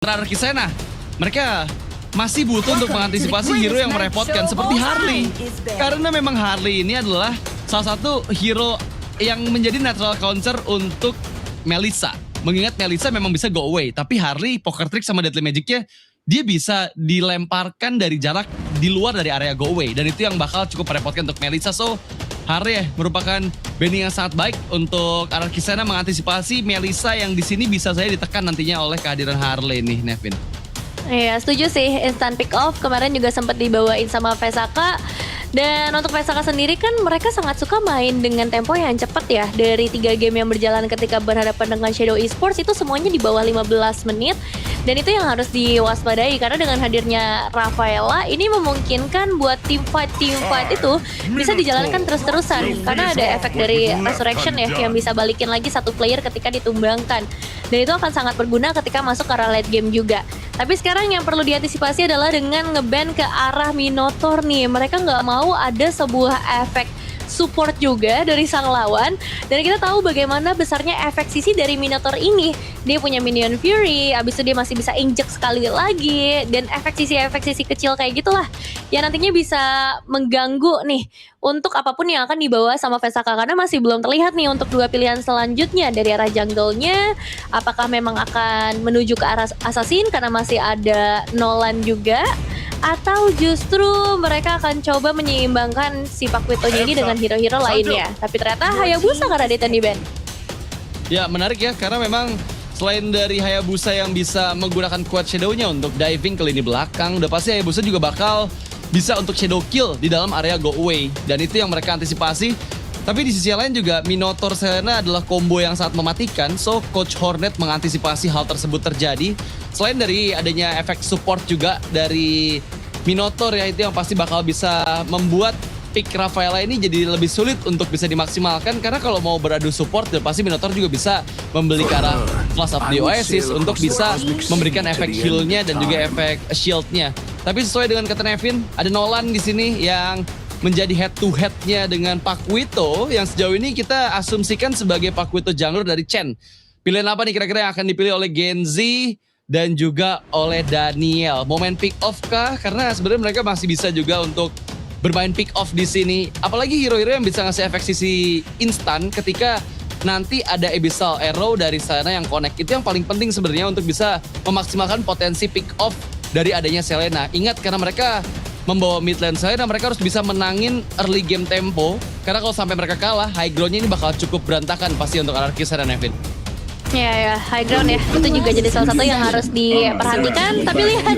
Anarki Sena, mereka masih butuh untuk mengantisipasi hero yang merepotkan seperti Harley. Karena memang Harley ini adalah salah satu hero yang menjadi natural counter untuk Melissa. Mengingat Melissa memang bisa go away, tapi Harley, Poker Trick sama Deadly Magic-nya dia bisa dilemparkan dari jarak di luar dari area go away. Dan itu yang bakal cukup merepotkan untuk Melissa. So, Harley merupakan banding yang sangat baik untuk Anarki Sena mengantisipasi Melissa yang di sini bisa saja ditekan nantinya oleh kehadiran Harley nih, Nevin. Iya, setuju sih. Instant pick off kemarin juga sempat dibawain sama Vesaka. Dan untuk Vesaka sendiri kan mereka sangat suka main dengan tempo yang cepat ya. Dari 3 game yang berjalan ketika berhadapan dengan Shadow Esports itu semuanya di bawah 15 menit. Dan itu yang harus diwaspadai karena dengan hadirnya Rafaela ini memungkinkan buat team fight itu bisa dijalankan terus-terusan. Karena ada efek dari resurrection ya yang bisa balikin lagi satu player ketika ditumbangkan. Dan itu akan sangat berguna ketika masuk ke arah late game juga. Tapi sekarang yang perlu diantisipasi adalah dengan ngeban ke arah Minotaur nih. Mereka nggak mau ada sebuah efek support juga dari sang lawan. Dan kita tahu bagaimana besarnya efek sisi dari Minotaur ini. Dia punya minion fury, abis itu dia masih bisa injek sekali lagi. Dan efek sisi kecil kayak gitulah yang nantinya bisa mengganggu nih untuk apapun yang akan dibawa sama Vesaka. Karena masih belum terlihat nih untuk 2 pilihan selanjutnya dari arah jungle-nya. Apakah memang akan menuju ke arah assassin karena masih ada Nolan juga, atau justru mereka akan coba menyeimbangkan si Pakwito-nya ini dengan hero-hero lainnya. Tapi ternyata Hayabusa karena di band. Ya menarik ya, karena memang selain dari Hayabusa yang bisa menggunakan quad shadow-nya untuk diving ke lini belakang, udah pasti Hayabusa juga bakal bisa untuk shadow kill di dalam area go away. Dan itu yang mereka antisipasi. Tapi di sisi lain juga Minotaur Selena adalah combo yang sangat mematikan. So Coach Hornet mengantisipasi hal tersebut terjadi. Selain dari adanya efek support juga dari Minotaur ya, itu yang pasti bakal bisa membuat pick Rafaela ini jadi lebih sulit untuk bisa dimaksimalkan. Karena kalau mau beradu support, dan pasti Minotaur juga bisa membeli ke arah Flash of the Oasis untuk bisa memberikan efek heal-nya dan juga efek shield-nya. Tapi sesuai dengan kata Nevin, ada Nolan di sini yang menjadi head to head-nya dengan Pakwito yang sejauh ini kita asumsikan sebagai Pakwito jungler dari Chen. Pilihan apa nih kira-kira yang akan dipilih oleh Genzi dan juga oleh Daniel? Momen pick off kah? Karena sebenarnya mereka masih bisa juga untuk bermain pick off di sini. Apalagi hero-hero yang bisa ngasih efek sisi instan ketika nanti ada Abyssal Arrow dari sana yang connect. Itu yang paling penting sebenarnya untuk bisa memaksimalkan potensi pick off dari adanya Selena. Ingat, karena mereka membawa mid lane Selena, mereka harus bisa menangin early game tempo. Karena kalau sampai mereka kalah, high ground-nya ini bakal cukup berantakan pasti untuk Anarki Sena, Nevin. Ya, high ground ya. Itu juga jadi salah satu yang harus diperhatikan. Tapi lihat,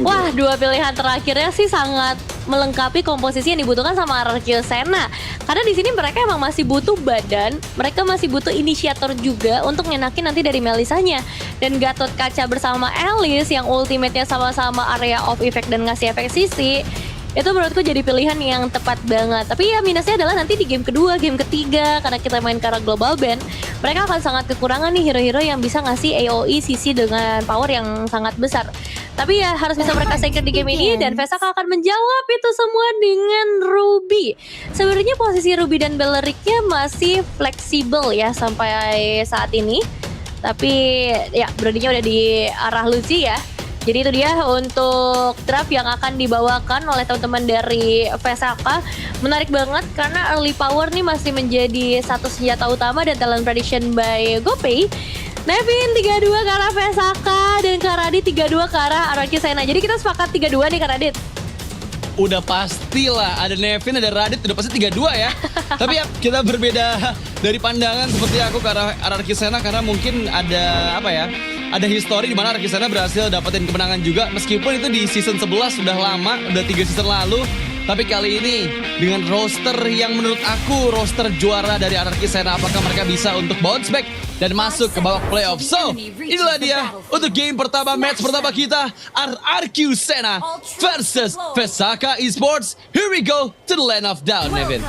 wah 2 pilihan terakhirnya sih sangat melengkapi komposisi yang dibutuhkan sama Anarki Sena. Karena di sini mereka emang masih butuh badan, mereka masih butuh inisiator juga untuk ngenakin nanti dari Melissanya. Dan Gatot Kaca bersama Alice yang ultimate-nya sama-sama area of effect dan ngasih efek sisi, itu menurutku jadi pilihan yang tepat banget. Tapi ya minusnya adalah nanti di game kedua, game ketiga, karena kita main ke arah global band, mereka akan sangat kekurangan nih hero-hero yang bisa ngasih AOE CC dengan power yang sangat besar. Tapi ya harus bisa mereka secure di game ini, dan Vesaka akan menjawab itu semua dengan Ruby. Sebenarnya posisi Ruby dan Bellericnya masih fleksibel ya sampai saat ini. Tapi ya berartinya udah di arah Lucy ya. Jadi itu dia untuk draft yang akan dibawakan oleh teman-teman dari Vesaka. Menarik banget karena early power nih masih menjadi satu senjata utama dan talent prediction by GoPay. Nevin 3-2 ke arah Vesaka dan Kak Radit 3-2 ke arah Anarki Sena. Jadi kita sepakat 3-2 nih Kak Radit. Udah pastilah, ada Nevin, ada Radit, udah pasti 3-2 ya. Tapi ya kita berbeda dari pandangan seperti aku ke arah Anarki Sena karena mungkin ada apa ya? Ada histori di mana Anarki Sena berhasil dapetin kemenangan juga meskipun itu di season 11 sudah lama, udah 3 season lalu. Tapi kali ini dengan roster yang menurut aku roster juara dari Anarki Sena, apakah mereka bisa untuk bounce back dan masuk ke babak playoff? So, inilah dia untuk game pertama, match pertama kita, RRQ Sena versus Vesaka Esports. Here we go to the land of down, Nevin.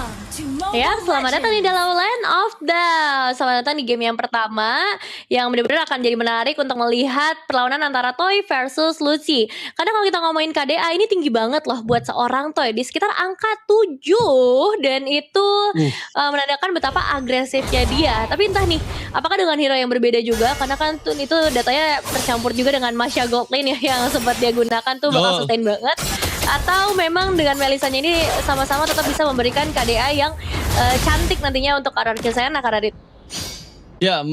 Ya, selamat datang di dalam Land of Dawn. Selamat datang di game yang pertama yang benar-benar akan jadi menarik untuk melihat perlawanan antara Toy versus Lucy. Karena kalau kita ngomongin KDA ini tinggi banget loh buat seorang Toy, di sekitar angka 7, dan itu menandakan betapa agresifnya dia. Tapi entah nih, apakah dengan hero yang berbeda juga, karena kan tuh itu datanya tercampur juga dengan Masha Goldlane ya yang sempat dia gunakan tuh bakal sustain banget. Atau memang dengan Melisanya ini sama-sama tetap bisa memberikan KDA yang cantik nantinya untuk RRQ Sena, Kak Radit. Ya,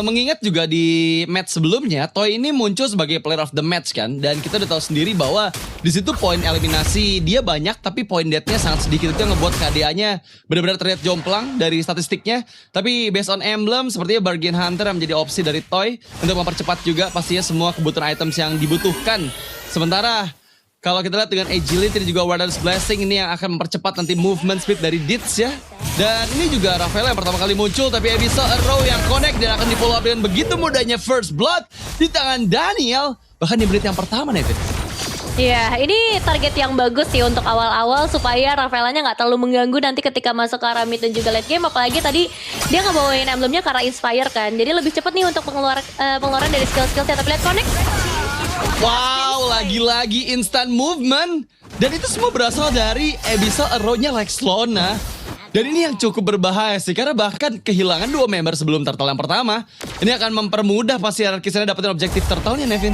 mengingat juga di match sebelumnya, Toy ini muncul sebagai player of the match kan, dan kita udah tahu sendiri bahwa di situ poin eliminasi dia banyak, tapi poin deathnya sangat sedikit. Itu yang ngebuat KDA-nya benar-benar terlihat jomplang dari statistiknya. Tapi based on emblem, sepertinya Bargain Hunter yang menjadi opsi dari Toy untuk mempercepat juga pastinya semua kebutuhan items yang dibutuhkan. Sementara kalau kita lihat dengan Agility dan juga Warden's Blessing ini yang akan mempercepat nanti movement speed dari Ditz ya. Dan ini juga Rafael yang pertama kali muncul, tapi Abyssal Arrow yang connect dan akan di follow up dengan begitu mudahnya First Blood di tangan Daniel. Bahkan di menit yang pertama nih, Fit. Ya, ini target yang bagus sih untuk awal-awal supaya Rafaelanya nggak terlalu mengganggu nanti ketika masuk ke arah mid dan juga late game. Apalagi tadi dia ngebawain emblemnya karena Inspire kan. Jadi lebih cepat nih untuk pengeluaran dari skill-skillnya. Tapi lihat connect. Wow, lagi-lagi instant movement. Dan itu semua berasal dari Abyssal Arrow-nya Rexlona. Dan ini yang cukup berbahaya sih, karena bahkan kehilangan 2 member sebelum turtle yang pertama, ini akan mempermudah pasti RRQ Sena dapetin objektif turtle-nya, Nevin.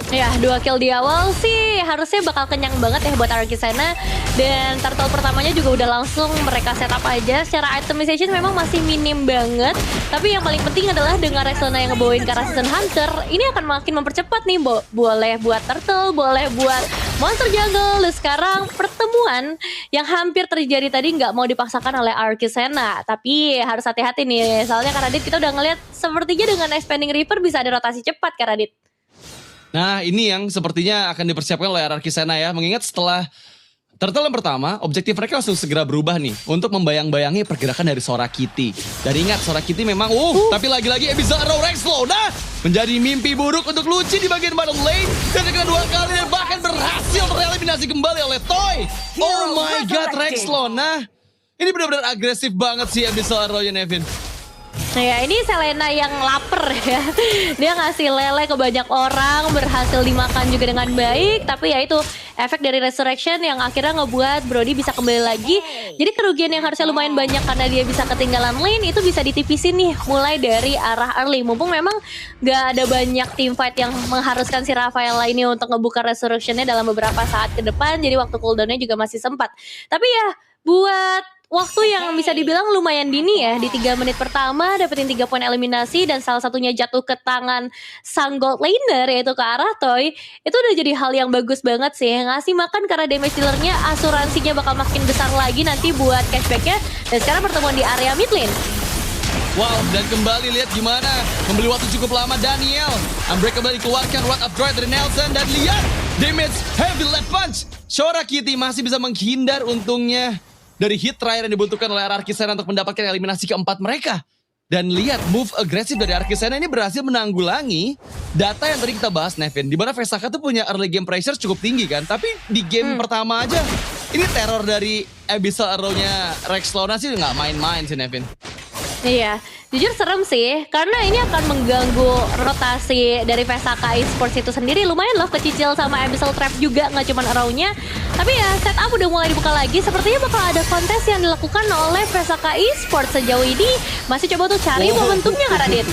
Ya, 2 kill di awal sih harusnya bakal kenyang banget ya buat RRQ Sena. Dan turtle pertamanya juga udah langsung mereka setup aja. Secara itemization memang masih minim banget. Tapi yang paling penting adalah dengan Rexlona yang ngebawain ke arah Season Hunter, ini akan makin mempercepat nih. Boleh buat turtle, boleh buat monster jungle. Dan sekarang pertemuan yang hampir terjadi tadi nggak mau dipaksakan oleh RRQ Sena. Tapi harus hati-hati nih. Soalnya Kak Radit kita udah ngeliat sepertinya dengan Expanding River bisa ada rotasi cepat Kak Radit. Nah, ini yang sepertinya akan dipersiapkan oleh RRQ Sena ya. Mengingat setelah turtle yang pertama, objektif mereka langsung segera berubah nih untuk membayang-bayangi pergerakan dari Sora Kitty. Dan ingat, Sora Kitty memang tapi lagi-lagi Abyssal Arrow Rexlona menjadi mimpi buruk untuk Lucy di bagian bottom lane. Dan yang kedua kali dan bahkan berhasil tereliminasi kembali oleh Toy. Oh my god, Rexlona. Ini benar-benar agresif banget sih Abyssal Arrow-nya, Nevin. Nah ya, ini Selena yang lapar ya. Dia ngasih lele ke banyak orang, berhasil dimakan juga dengan baik. Tapi ya itu efek dari Resurrection yang akhirnya ngebuat Brody bisa kembali lagi. Jadi kerugian yang harusnya lumayan banyak karena dia bisa ketinggalan lane itu bisa ditipisin nih mulai dari arah early. Mumpung memang gak ada banyak teamfight yang mengharuskan si Rafael ini untuk ngebuka Resurrection-nya dalam beberapa saat ke depan. Jadi waktu cooldown-nya juga masih sempat. Tapi ya buat waktu yang bisa dibilang lumayan dini ya, di 3 menit pertama dapetin 3 poin eliminasi dan salah satunya jatuh ke tangan sang gold laner yaitu ke arah Toy. Itu udah jadi hal yang bagus banget sih, ngasih makan karena damage dealernya asuransinya bakal makin besar lagi nanti buat cashbacknya. Dan sekarang pertemuan di area mid lane. Wow, dan kembali lihat gimana membeli waktu cukup lama Daniel. Unbreakable dikeluarkan, Rod of Droid dari Nelson. Dan lihat damage heavy left punch. Sora Kitty masih bisa menghindar untungnya dari hit terakhir yang dibutuhkan oleh RRQ Sena untuk mendapatkan eliminasi keempat mereka. Dan lihat move agresif dari RRQ Sena ini berhasil menanggulangi data yang tadi kita bahas, Nevin. Dimana Vesaka tuh punya early game pressure cukup tinggi kan. Tapi di game pertama aja, ini teror dari Abyssal Arrow-nya Rexlona sih nggak main-main sih, Nevin. Iya, jujur serem sih, karena ini akan mengganggu rotasi dari Vesaka Esports itu sendiri. Lumayan loh kecicil sama Abyssal Trap juga, nggak cuma Arrow-nya. Tapi ya setup udah mulai dibuka lagi, sepertinya bakal ada kontes yang dilakukan oleh Vesaka Esports sejauh ini. Masih coba tuh cari momentumnya Kak Radit.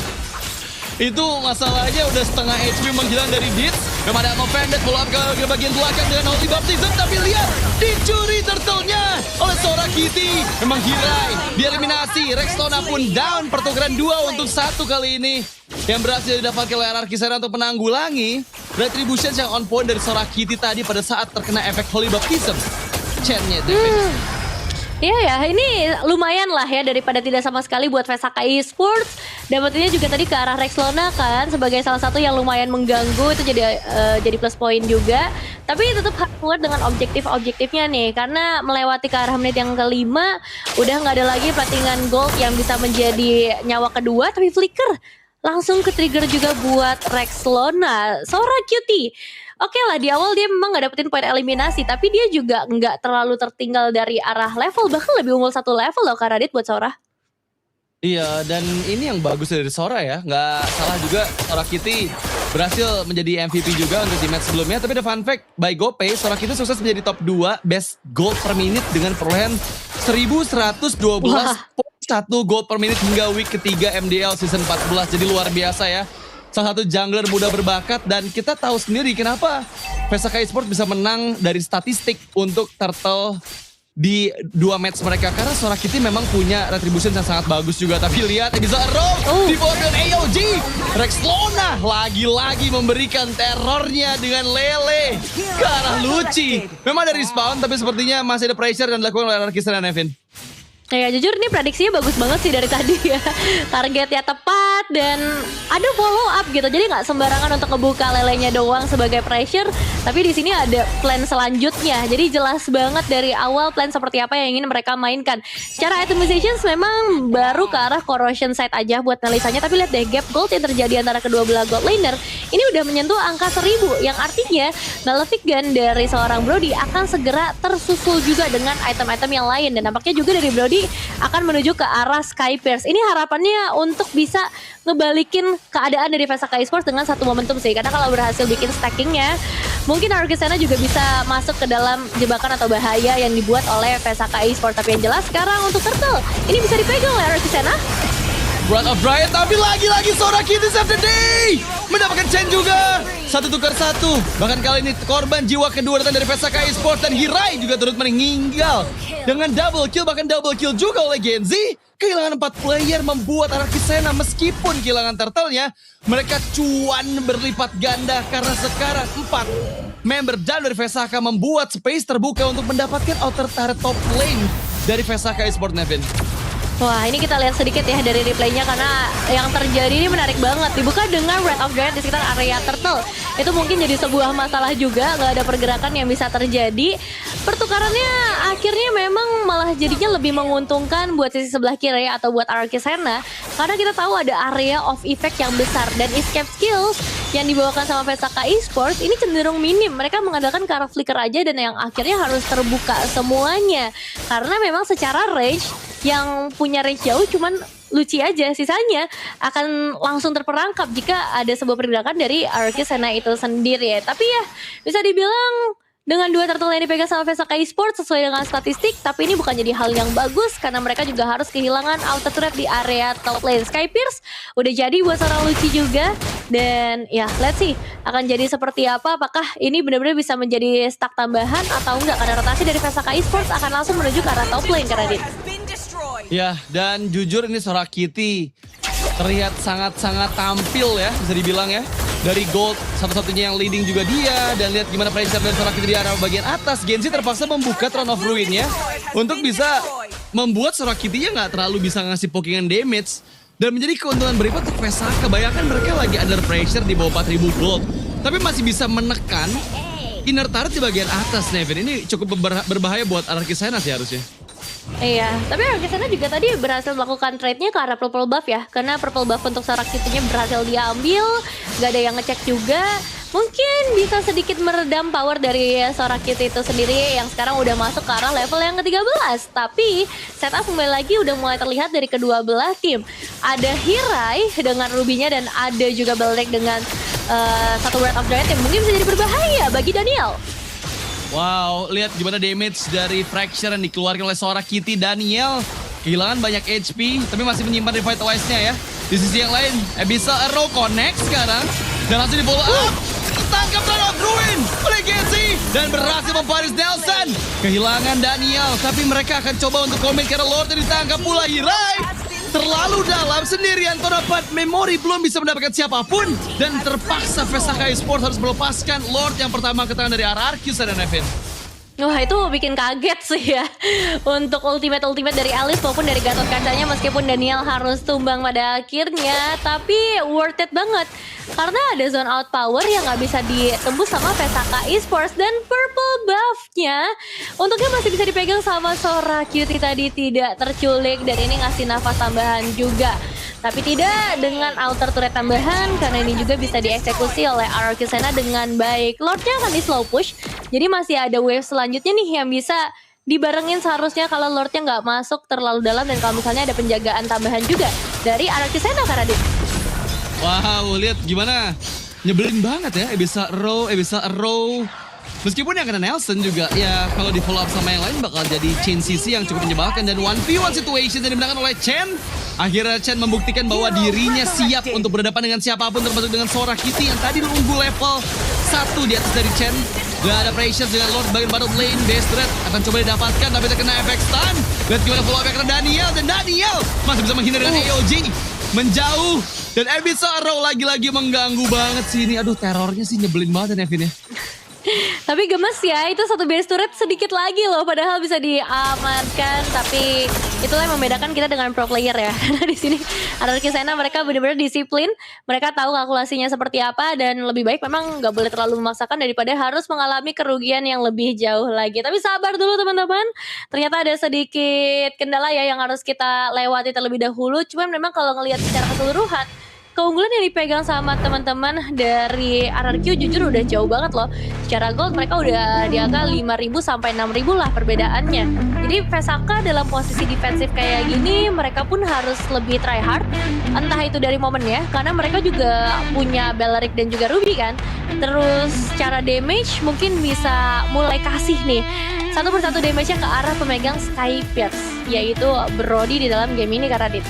Itu masalahnya udah setengah HP menghilang dari Ditz. Memang ada Novended follow up ke bagian belakang dengan Holy Baptism. Tapi lihat, dicuri turtle-nya oleh Sora Kitty. Memang Hirai dieliminasi. Rexlona pun down, pertukaran 2 untuk 1 kali ini. Yang berhasil didapatkan oleh RRQ Sena untuk menanggulangi Retributions yang on point dari Sora Kitty tadi pada saat terkena efek Holy Baptism. Chain-nya David. Iya ya, ini lumayan lah ya daripada tidak sama sekali buat Vesaka Esports. Dapetinnya juga tadi ke arah Rexlona kan sebagai salah satu yang lumayan mengganggu, itu jadi plus poin juga. Tapi tetap harus kuat dengan objektifnya nih, karena melewati ke arah menit yang kelima udah nggak ada lagi platingan gold yang bisa menjadi nyawa kedua. Tapi Flicker langsung ke trigger juga buat Rex Lona. Sora Cutie. Oke lah, di awal dia memang gak dapetin poin eliminasi, tapi dia juga nggak terlalu tertinggal dari arah level, bahkan lebih unggul 1 level loh Kak Radit buat Sora. Iya, dan ini yang bagus dari Sora ya. Nggak salah juga Sora Kitty berhasil menjadi MVP juga untuk di match sebelumnya. Tapi ada fun fact, by GoPay, Sora Kitty sukses menjadi top 2 best gold per minute dengan perolehan 1112.1 gold per minute hingga week ketiga MDL season 14. Jadi luar biasa ya. Salah satu jungler muda berbakat dan kita tahu sendiri kenapa Vesaka Esports bisa menang dari statistik untuk Turtle di 2 match mereka karena Sora Kitty memang punya retribution yang sangat bagus juga. Tapi lihat bisa roll di bawah AOG. Rex Lona lagi-lagi memberikan terornya dengan Lele ke arah Luci. Memang dari spawn tapi sepertinya masih ada pressure dan dilakukan oleh Arkisa dan Nevin. Ya jujur ini prediksinya bagus banget sih dari tadi ya. Targetnya tepat dan ada follow up gitu. Jadi nggak sembarangan untuk ngebuka lelenya doang sebagai pressure. Tapi di sini ada plan selanjutnya. Jadi jelas banget dari awal plan seperti apa yang ingin mereka mainkan. Secara itemizations memang baru ke arah corrosion side aja buat analisanya. Tapi lihat deh gap gold yang terjadi antara kedua belah gold laner. Ini udah menyentuh angka 1000. Yang artinya Malefic Gun dari seorang Brody akan segera tersusul juga dengan item-item yang lain. Dan nampaknya juga dari Brody akan menuju ke arah Sky Pierce. Ini harapannya untuk bisa ngebalikin keadaan dari Vesaka Esports dengan satu momentum sih. Karena kalau berhasil bikin stackingnya, mungkin Arkisena juga bisa masuk ke dalam jebakan atau bahaya yang dibuat oleh Vesaka Esports. Tapi yang jelas sekarang untuk Turtle, ini bisa dipegang oleh Arkisena. Breath of Riot tapi lagi-lagi Sora Kitty save the day. Mendapatkan chain juga. 1 tukar 1. Bahkan kali ini korban jiwa kedua datang dari Vesaka Esports dan Hirai juga turut meninggal. Dengan double kill, bahkan double kill juga oleh Genzi. Kehilangan 4 player membuat Arkisena meskipun kehilangan turtle-nya, mereka cuan berlipat ganda karena sekarang 4 member down dari Vesaka membuat space terbuka untuk mendapatkan outer turret top lane dari Vesaka Esports, Nevin. Wah, ini kita lihat sedikit ya dari replaynya karena yang terjadi ini menarik banget. Dibuka dengan Breath of Giant di sekitar area turtle. Itu mungkin jadi sebuah masalah juga, nggak ada pergerakan yang bisa terjadi. Pertukarannya akhirnya memang malah jadinya lebih menguntungkan buat sisi sebelah kiri atau buat Arkisena. Karena kita tahu ada area of effect yang besar dan escape skills yang dibawakan sama Vesaka Esports ini cenderung minim. Mereka mengandalkan ke arah flicker aja dan yang akhirnya harus terbuka semuanya. Karena memang secara range yang punya range jauh cuman Luci aja, sisanya akan langsung terperangkap jika ada sebuah pergerakan dari Arkisena itu sendiri ya. Tapi ya bisa dibilang dengan 2 turtle yang dipegang sama Vesaka Esports sesuai dengan statistik, tapi ini bukan jadi hal yang bagus karena mereka juga harus kehilangan auto turret di area top lane. Sky Pierce udah jadi buat seorang Luci juga dan ya let's see akan jadi seperti apa, apakah ini benar-benar bisa menjadi stack tambahan atau enggak karena rotasi dari Vesaka Esports akan langsung menuju ke arah top lane karena Ya, dan jujur ini Sora Kitty terlihat sangat-sangat tampil ya, bisa dibilang ya. Dari gold, satu-satunya yang leading juga dia. Dan lihat gimana pressure dari Sora Kitty di arah bagian atas. Genzi terpaksa membuka Throne of Ruin-nya untuk bisa membuat Sora Kitty-nya nggak terlalu bisa ngasih pokingan damage. Dan menjadi keuntungan berlipat untuk Vesaka. Bayangkan mereka lagi under pressure di bawah 4000 gold. Tapi masih bisa menekan inner turret di bagian atas, Nevin. Ini cukup berbahaya buat Arkisena sih harusnya. Iya, tapi Arkisena juga tadi berhasil melakukan trade-nya ke arah purple buff ya. Karena purple buff untuk Sora Kitty-nya berhasil diambil, gak ada yang ngecek juga. Mungkin bisa sedikit meredam power dari Sora Kitty itu sendiri yang sekarang udah masuk ke arah level yang ke-13. Tapi setup kembali lagi udah mulai terlihat dari kedua belah tim. Ada Hirai dengan Rubinya dan ada juga Belek dengan satu Word of Giant yang mungkin bisa jadi berbahaya bagi Daniel. Wow, lihat gimana damage dari Fracture yang dikeluarkan oleh Sora Kitty. Daniel kehilangan banyak HP, tapi masih menyimpan Revitalize-nya ya. Di sisi yang lain, Abyssal Arrow connect sekarang. Dan langsung di follow up. Tertangkap Throne of Ruin oleh Genzi. Dan berhasil memparis Nelson. Kehilangan Daniel, tapi mereka akan coba untuk commit karena Lord yang ditangkap pula Hirai. Terlalu dalam sendirian, dapat memori belum bisa mendapatkan siapapun. Dan terpaksa Vesaka Esports harus melepaskan Lord yang pertama ke tangan dari Ararkius dan Nevin. Wah itu bikin kaget sih ya. Untuk ultimate dari Alice maupun dari Gatot Kacanya meskipun Daniel harus tumbang pada akhirnya. Tapi worth it banget. Karena ada zone out power yang gak bisa ditembus sama Vesaka Esports. Dan purple buff-nya untuknya masih bisa dipegang sama Sora Cutie tadi tidak terculik. Dan ini ngasih nafas tambahan juga. Tapi tidak dengan outer turret tambahan, karena ini juga bisa dieksekusi oleh RRQ Senna dengan baik. Lordnya akan di slow push, jadi masih ada wave selanjutnya nih yang bisa dibarengin seharusnya kalau Lordnya nggak masuk terlalu dalam, dan kalau misalnya ada penjagaan tambahan juga dari RRQ Senna, Karadit. Wow, lihat gimana. Nyebelin banget ya, Abyssal Arrow. Meskipun yang kena Nelson juga, ya kalau di follow up sama yang lain bakal jadi chain CC yang cukup menyebalkan. Dan 1v1 situation yang dimenangkan oleh Chen. Akhirnya Chen membuktikan bahwa dirinya siap untuk berhadapan dengan siapapun, termasuk dengan Sora Kitty yang tadi nunggu level 1 di atas dari Chen. Dan ada Precious dengan Lord bagian bottom lane. Base threat akan coba didapatkan, tapi terkena efek stun. Lihat gimana follow up yang kena Daniel. Dan Daniel masih bisa menghindar dengan AOG. Menjauh. Dan Abyssal Arrow lagi-lagi mengganggu banget sih ini. Aduh, terornya sih nyebelin banget ya Nevin ya. Tapi gemes ya, itu satu base turret sedikit lagi loh, padahal bisa diamankan. Tapi itulah yang membedakan kita dengan pro player ya. Karena di sini RRQ Senna mereka benar-benar disiplin, mereka tahu kalkulasinya seperti apa, dan lebih baik memang nggak boleh terlalu memaksakan daripada harus mengalami kerugian yang lebih jauh lagi. Tapi sabar dulu teman-teman, ternyata ada sedikit kendala ya yang harus kita lewati terlebih dahulu. Cuman memang kalau ngelihat secara keseluruhan, keunggulan yang dipegang sama teman-teman dari RRQ jujur udah jauh banget loh. Secara gold mereka udah di angka 5.000 sampai 6.000 lah perbedaannya. Jadi Vesaka dalam posisi defensif kayak gini, mereka pun harus lebih try hard. Entah itu dari momennya, karena mereka juga punya Bellaric dan juga Ruby kan. Terus cara damage mungkin bisa mulai kasih nih satu persatu damage-nya ke arah pemegang Sky Pierce, yaitu Brody di dalam game ini, Karadit.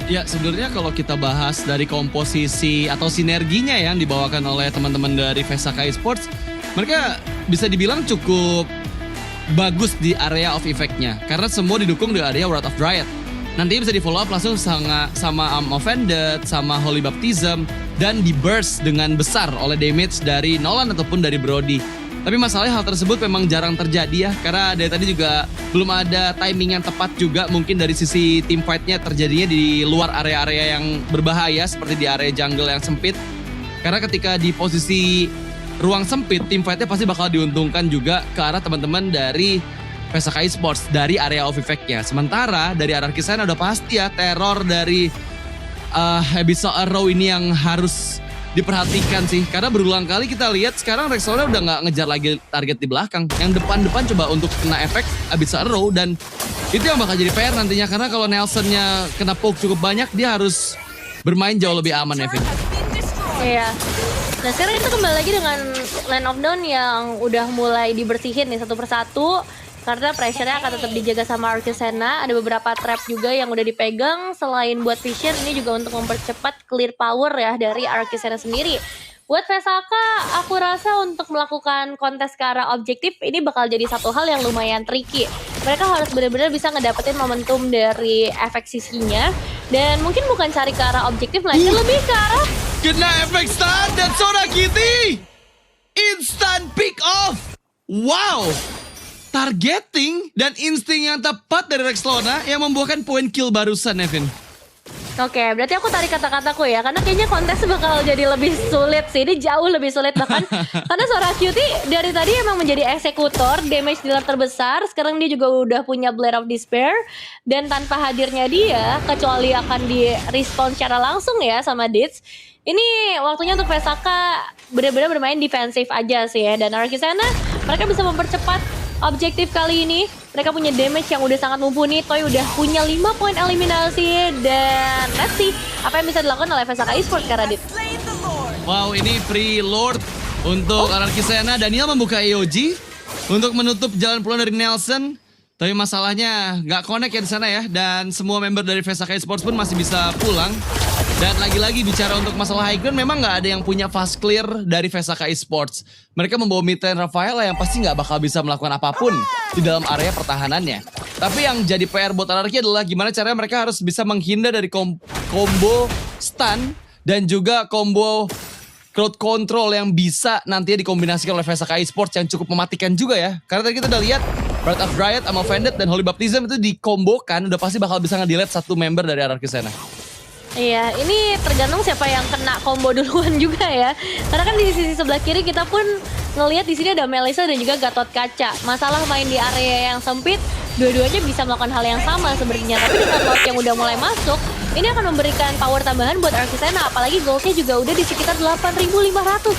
Ya sebenarnya kalau kita bahas dari komposisi atau sinerginya yang dibawakan oleh teman-teman dari Vesaka Esports, mereka bisa dibilang cukup bagus di area of effect-nya. Karena semua didukung di area Wrath of Dryad. Nanti bisa di follow up langsung sama Offended, sama Holy Baptism, dan di burst dengan besar oleh damage dari Nolan ataupun dari Brody. Tapi masalahnya hal tersebut memang jarang terjadi ya, karena dari tadi juga belum ada timing yang tepat juga mungkin dari sisi team fight-nya terjadinya di luar area-area yang berbahaya seperti di area jungle yang sempit. Karena ketika di posisi ruang sempit, team fight-nya pasti bakal diuntungkan juga ke arah teman-teman dari Vesaka Esports dari area of effect-nya. Sementara dari RRQ Senna udah pasti ya teror dari Abyssal Arrow ini yang harus diperhatikan sih, karena berulang kali kita lihat sekarang Rexona udah nggak ngejar lagi target di belakang, yang depan-depan coba untuk kena efek Abyssal Arrow, dan itu yang bakal jadi PR nantinya, karena kalau Nelsonnya kena poke cukup banyak, dia harus bermain jauh lebih aman Evin. Iya. Nah sekarang itu kembali lagi dengan Land of Dawn yang udah mulai dibersihin nih satu persatu. Karena pressure-nya akan tetap dijaga sama RRQ Senna. Ada beberapa trap juga yang udah dipegang. Selain buat vision, ini juga untuk mempercepat clear power ya dari RRQ Senna sendiri. Buat Vesaka, aku rasa untuk melakukan kontes ke arah objektif ini bakal jadi satu hal yang lumayan tricky. Mereka harus benar-benar bisa ngedapetin momentum dari efek sisinya. Dan mungkin bukan cari ke arah objektif, melainkan lebih ke arah kena efek stun dan Sora Kitty instant pick off. Wow, targeting dan insting yang tepat dari Rexona yang membuahkan poin kill barusan, Nevin. Oke, berarti aku tarik kata-kataku ya, karena kayaknya kontes bakal jadi lebih sulit sih. Ini jauh lebih sulit bahkan karena Sora Cutie dari tadi emang menjadi eksekutor, damage dealer terbesar. Sekarang dia juga udah punya Blade of Despair, dan tanpa hadirnya dia, kecuali akan di respon secara langsung ya sama Ditz, ini waktunya untuk Vesaka benar-benar bermain defensif aja sih ya. Dan RRQ Senna, mereka bisa mempercepat objektif kali ini. Mereka punya damage yang udah sangat mumpuni. Toy udah punya 5 poin eliminasi. Dan let's see apa yang bisa dilakukan oleh Vesaka Esports, Karadit. Wow, ini free Lord untuk RRQ Senna. Daniel membuka AOG untuk menutup jalan pulang dari Nelson. Tapi masalahnya nggak connect ya di sana ya. Dan semua member dari Vesaka Esports pun masih bisa pulang. Dan lagi-lagi bicara untuk masalah high ground, memang nggak ada yang punya fast clear dari Vesaka Esports. Mereka membawa mid lane Rafaela yang pasti nggak bakal bisa melakukan apapun di dalam area pertahanannya. Tapi yang jadi PR buat RRQ adalah gimana caranya mereka harus bisa menghindar dari combo stun dan juga combo crowd control yang bisa nantinya dikombinasikan oleh Vesaka Esports yang cukup mematikan juga ya. Karena tadi kita udah lihat Wrath of Dryad sama Offended dan Holy Baptism itu dikombokan, udah pasti bakal bisa nge-delete satu member dari RRQ Senna. Iya, ini tergantung siapa yang kena combo duluan juga ya. Karena kan di sisi sebelah kiri kita pun ngelihat di sini ada Melissa dan juga Gatot Kaca. Masalah main di area yang sempit, dua-duanya bisa melakukan hal yang sama sebenarnya. Tapi dengan Lord yang udah mulai masuk, Ini akan memberikan power tambahan buat Archisena, apalagi goldnya juga udah di sekitar 8.500,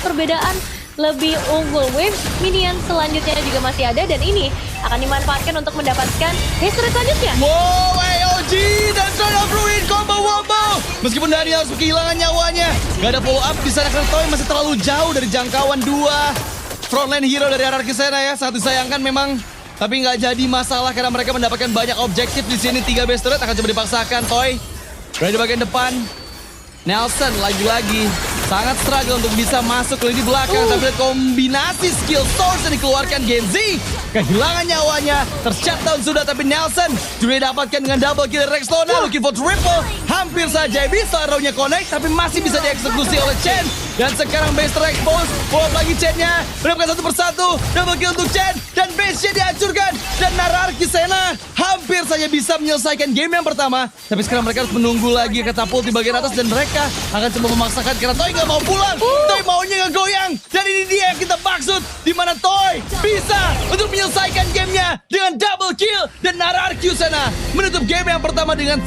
perbedaan lebih unggul. Wave minion selanjutnya juga masih ada, dan ini akan dimanfaatkan untuk mendapatkan haste rate selanjutnya. Wow, AOG dan Son of Ruin combo wombo. Meskipun Daniel harus kehilangan nyawanya, gak ada follow up di sana karena Toy masih terlalu jauh dari jangkauan dua frontline hero dari Archisena ya. Sangat disayangkan memang, tapi nggak jadi masalah karena mereka mendapatkan banyak objektif di sini. 3 base turret akan coba dipaksakan. Toy berada di bagian depan. Nelson lagi-lagi sangat struggle untuk bisa masuk ke lini belakang. Tapi kombinasi skill source yang dikeluarkan Gen Z, kehilangan nyawanya, tershutdown sudah. Tapi Nelson juga didapatkan dengan double kill Rex Lona. Looking for triple, hampir saja bisa arrow-nya connect, tapi masih bisa dieksekusi oleh Chen. Dan sekarang base terexpose, follow up lagi Chen-nya, mendapatkan satu persatu, double kill untuk Chen, dan base-nya dihancurkan. Dan Archisena hampir saja bisa menyelesaikan game yang pertama, tapi sekarang mereka harus menunggu lagi katapult di bagian atas, dan mereka akan coba memaksakan karena Toy nggak mau pulang. Toy maunya ngegoyang, dan ini dia yang kita maksud, di mana Toy bisa untuk menyelesaikan gamenya dengan double kill, dan Archisena menutup game yang pertama dengan